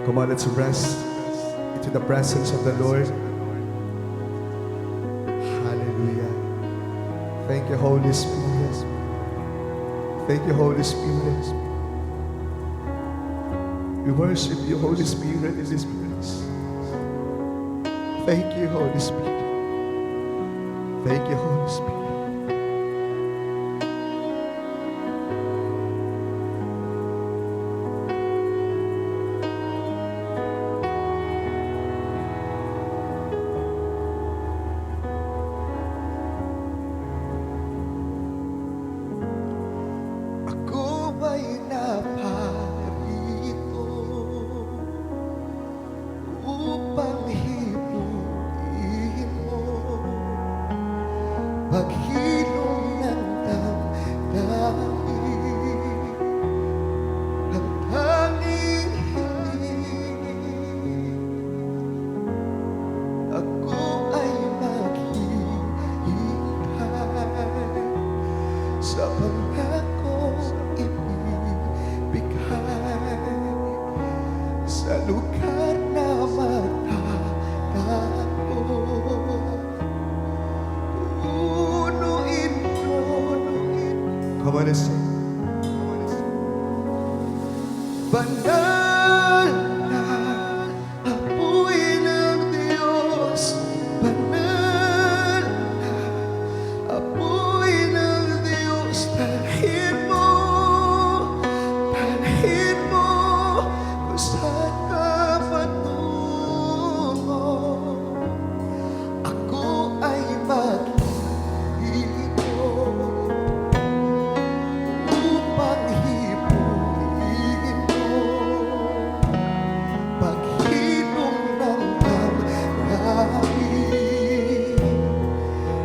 Come on, let's rest into the presence of the Lord. Hallelujah. Thank you, Holy Spirit. Thank you, Holy Spirit. We worship you, Holy Spirit, in this place. Thank you, Holy Spirit. Thank you, Holy Spirit. Ako ay naparito upang hipuin mo paghilom ng damdamin, ang tanging hiling. Ako ay maghihintay sa pangakong ibibigay sa lugar na matatagpo. Punuin mo. Come on and sing. Banal na apoy ng Diyos, banal na apoy ng Diyos, dalhin mo kung saan ka patungo. Ako ay maghihintay upang hipuin mo paghilom ng damdamin,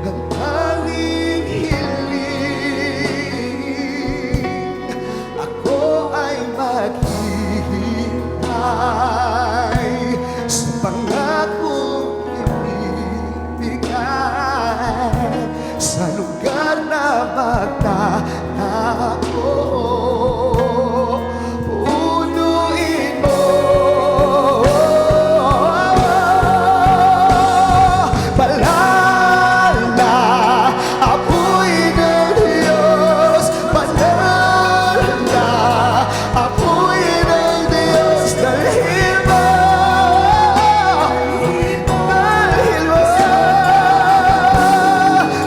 ang tanging hiling. Ako ay maghihintay sa pangakong ibibigay sa lugar na magtatagpo. Punuin mo. Banal na apoy ng Diyos, banal na apoy ng Diyos, dalhin mo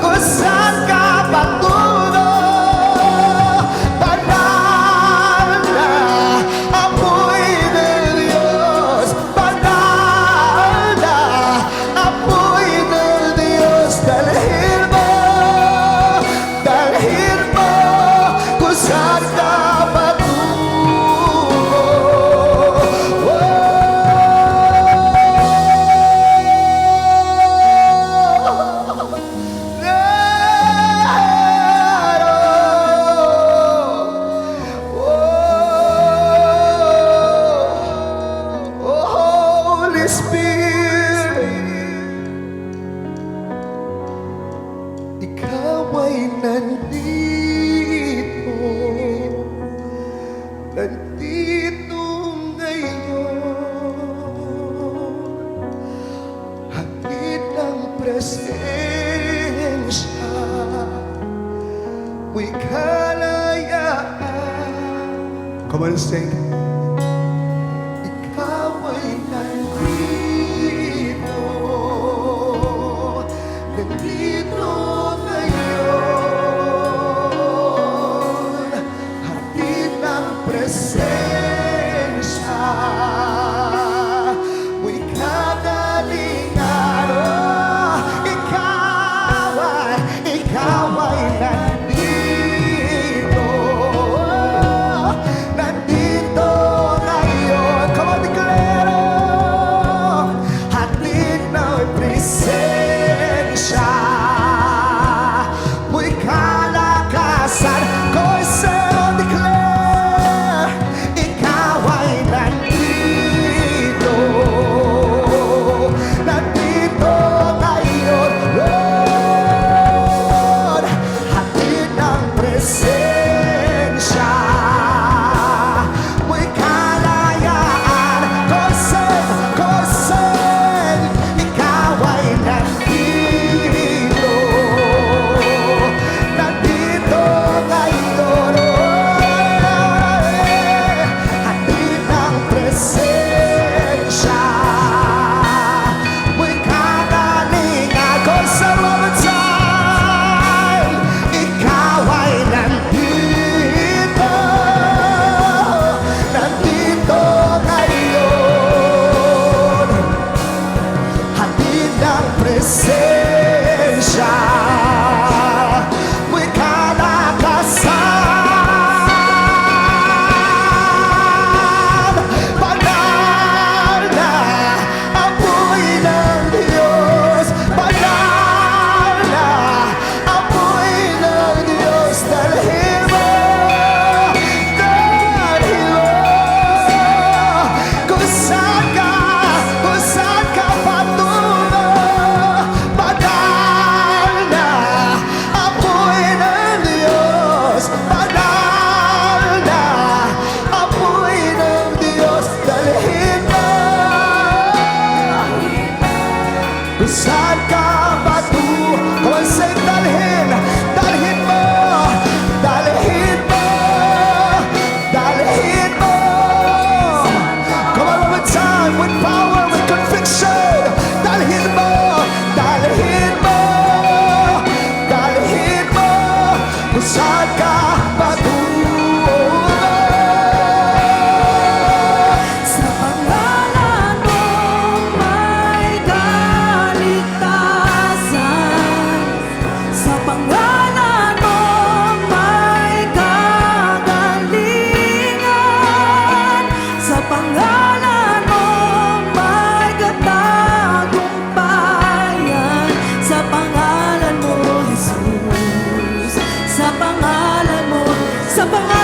kung saan ka patungo. Banal na apoy ng Diyos, banal na apoy ng Diyos, dalhin mo kung saan ka Holy Spirit, ikaw ay nandito ngayon, hatid ng presensya mo'y kalayaan. Come on, sing. Ikaw ay nandito ngayon, hatid ng presensya mo'y kagalingan. Ikaw ay nandito ngayon. Come on, declare. Hatid ng presensya mo'y kalakasan. Go and say, declare. sa pangalan mo, sa pangalan